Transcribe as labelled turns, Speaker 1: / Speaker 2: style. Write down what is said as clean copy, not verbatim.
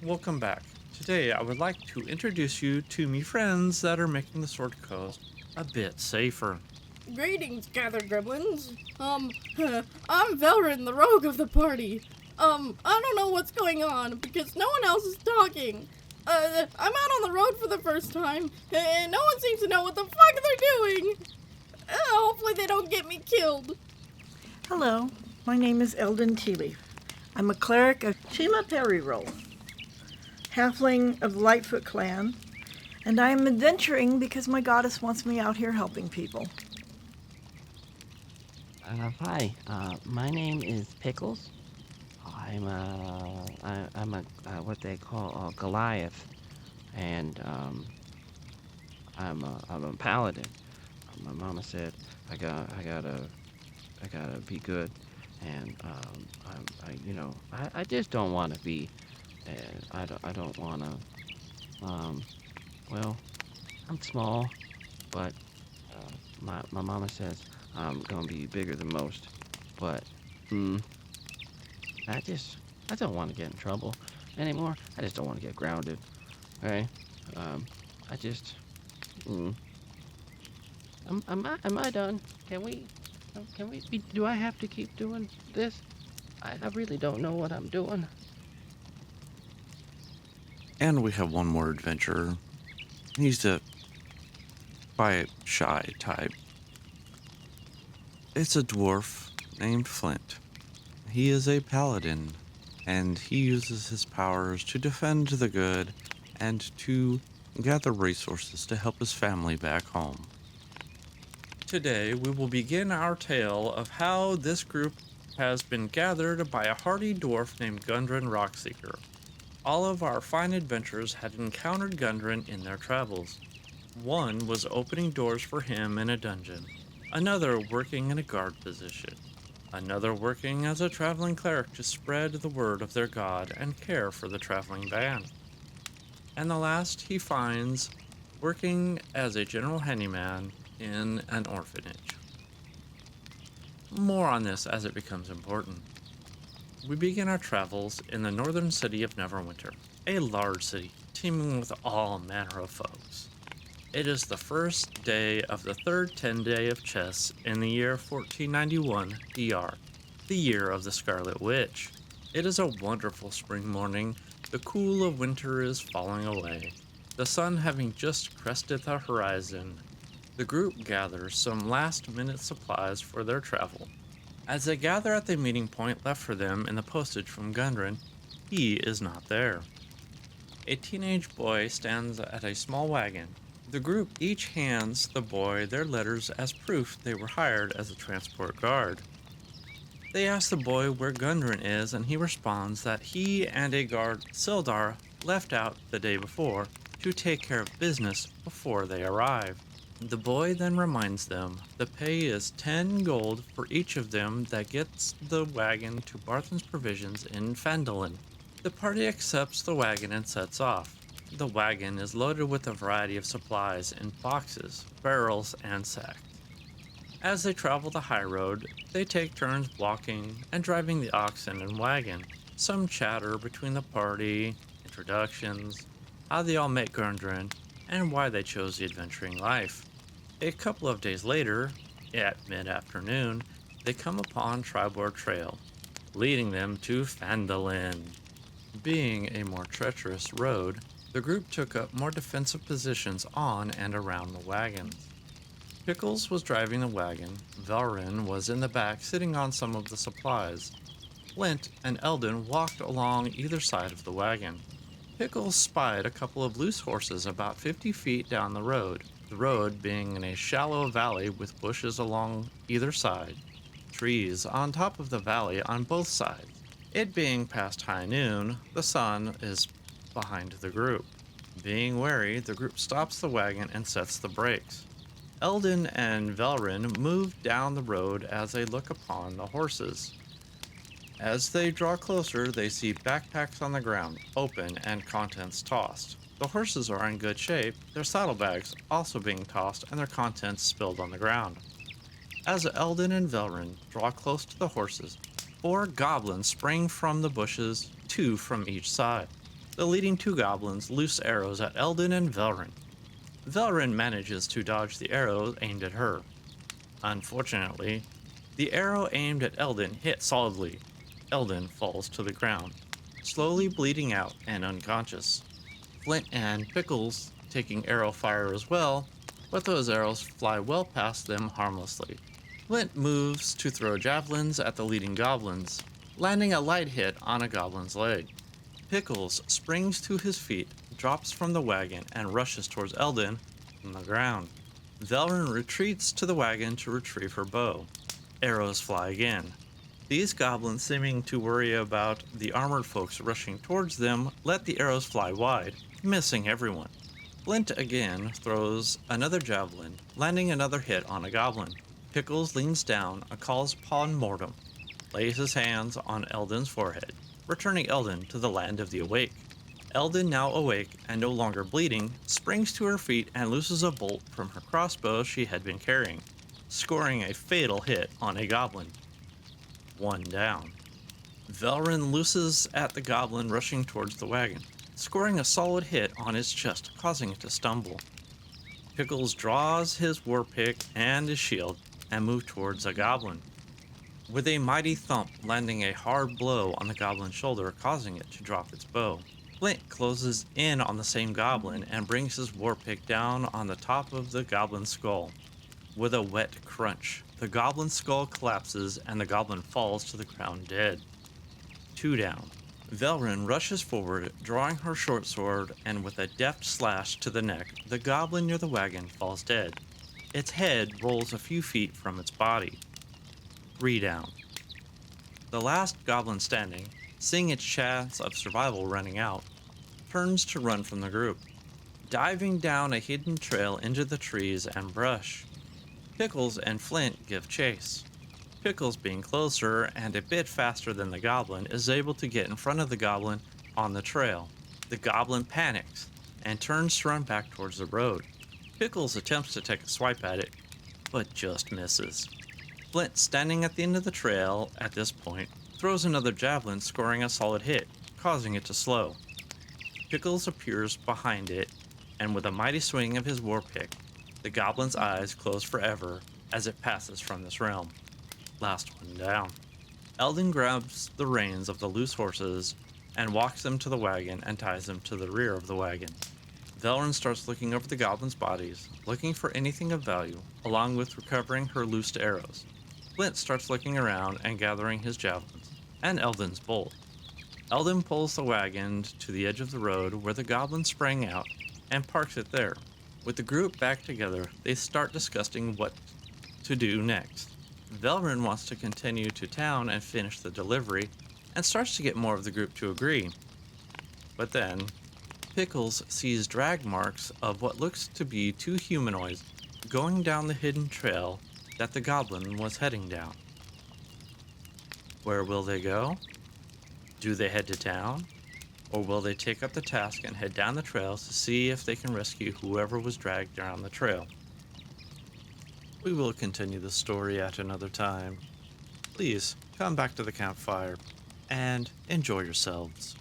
Speaker 1: Welcome back. Today, I would like to introduce you to me friends that are making the Sword Coast a bit safer.
Speaker 2: Greetings, Gather Gremlins. I'm Velryn, the rogue of the party. I don't know what's going on because no one else is talking. I'm out on the road for the first time, and no one seems to know what the fuck they're doing. Hopefully they don't get me killed.
Speaker 3: Hello, my name is Eldon Tealeaf. I'm a cleric of Chima Roll, Halfling of the Lightfoot clan, and I am adventuring because my goddess wants me out here helping people.
Speaker 4: Hi, my name is Pickles. I'm a what they call a Goliath, and I'm a Paladin. My mama said I gotta be good, and I just don't want to be. I don't want to. Well, I'm small, but my mama says I'm gonna be bigger than most, but mm, I just I don't want to get in trouble anymore. I just don't want to get grounded. Okay, um, I just mm, am I done? Can we be? Do I have to keep doing this? I really don't know what I'm doing.
Speaker 1: And we have one more adventurer. He's a quiet, shy type. It's a dwarf named Flynt. He is a paladin, and he uses his powers to defend the good and to gather resources to help his family back home. Today, we will begin our tale of how this group has been gathered by a hardy dwarf named Gundren Rockseeker. All of our fine adventurers had encountered Gundren in their travels. One was opening doors for him in a dungeon, another working in a guard position, another working as a traveling cleric to spread the word of their god and care for the traveling band, and the last he finds working as a general handyman in an orphanage. More on this as it becomes important. We begin our travels in the northern city of Neverwinter, a large city teeming with all manner of foes. It is the first day of the third 10-day of chess in the year 1491 DR, the year of the Scarlet Witch. It is a wonderful spring morning. The cool of winter is falling away, the sun having just crested the horizon. The group gathers some last-minute supplies for their travel. As they gather at the meeting point left for them in the postage from Gundren, he is not there. A teenage boy stands at a small wagon. The group each hands the boy their letters as proof they were hired as a transport guard. They ask the boy where Gundren is, and he responds that he and a guard, Sildar, left out the day before to take care of business before they arrive. The boy then reminds them the pay is 10 gold for each of them that gets the wagon to Barthen's Provisions in Fandolin. The party accepts the wagon and sets off. The wagon is loaded with a variety of supplies in boxes, barrels, and sacks. As they travel the high road, they take turns walking and driving the oxen and wagon. Some chatter between the party, introductions, how they all met Gundren, and why they chose the adventuring life. A couple of days later, at mid-afternoon, they come upon Tribord Trail, leading them to Fandolin. Being a more treacherous road, the group took up more defensive positions on and around the wagons. Pickles was driving the wagon, Velryn was in the back sitting on some of the supplies. Flynt and Eldon walked along either side of the wagon. Pickles spied a couple of loose horses about 50 feet down the road being in a shallow valley with bushes along either side, trees on top of the valley on both sides. It being past high noon, the sun is behind the group. Being wary, the group stops the wagon and sets the brakes. Eldon and Velryn move down the road as they look upon the horses. As they draw closer, they see backpacks on the ground, open and contents tossed. The horses are in good shape, their saddlebags also being tossed and their contents spilled on the ground. As Eldon and Velryn draw close to the horses, 4 goblins spring from the bushes, 2 from each side. The leading two goblins loose arrows at Eldon and Velryn. Velryn manages to dodge the arrow aimed at her. Unfortunately, the arrow aimed at Eldon hit solidly. Eldon falls to the ground, slowly bleeding out and unconscious. Flynt and Pickles taking arrow fire as well, but those arrows fly well past them harmlessly. Flynt moves to throw javelins at the leading goblins, landing a light hit on a goblin's leg. Pickles springs to his feet, drops from the wagon, and rushes towards Eldon from the ground. Velryn retreats to the wagon to retrieve her bow. Arrows fly again. These goblins, seeming to worry about the armored folks rushing towards them, let the arrows fly wide, missing everyone. Flynt again throws another javelin, landing another hit on a goblin. Pickles leans down and calls upon Mortem, lays his hands on Eldon's forehead, returning Eldon to the land of the awake. Eldon, now awake and no longer bleeding, springs to her feet and looses a bolt from her crossbow she had been carrying, scoring a fatal hit on a goblin. One down. Velryn looses at the goblin rushing towards the wagon, scoring a solid hit on its chest, causing it to stumble. Pickles draws his war pick and his shield and moves towards a goblin, with a mighty thump landing a hard blow on the goblin's shoulder, causing it to drop its bow. Flynt closes in on the same goblin and brings his war pick down on the top of the goblin's skull. With a wet crunch, the goblin's skull collapses and the goblin falls to the ground dead. Two down. Velryn rushes forward, drawing her short sword, and with a deft slash to the neck, the goblin near the wagon falls dead. Its head rolls a few feet from its body. Three down. The last goblin standing, seeing its chance of survival running out, turns to run from the group, diving down a hidden trail into the trees and brush. Pickles and Flynt give chase. Pickles, being closer and a bit faster than the goblin, is able to get in front of the goblin on the trail. The goblin panics and turns to run back towards the road. Pickles attempts to take a swipe at it, but just misses. Flynt, standing at the end of the trail at this point, throws another javelin, scoring a solid hit, causing it to slow. Pickles appears behind it, and with a mighty swing of his war pick, the goblin's eyes close forever as it passes from this realm. Last one down. Eldon grabs the reins of the loose horses and walks them to the wagon and ties them to the rear of the wagon. Velryn starts looking over the goblins' bodies, looking for anything of value, along with recovering her loosed arrows. Flynt starts looking around and gathering his javelins, and Eldon's bolt. Eldon pulls the wagon to the edge of the road where the goblin sprang out and parks it there. With the group back together, they start discussing what to do next. Velryn wants to continue to town and finish the delivery, and starts to get more of the group to agree. But then, Pickles sees drag marks of what looks to be two humanoids going down the hidden trail that the goblin was heading down. Where will they go? Do they head to town? Or will they take up the task and head down the trails to see if they can rescue whoever was dragged down the trail? We will continue the story at another time. Please come back to the campfire and enjoy yourselves.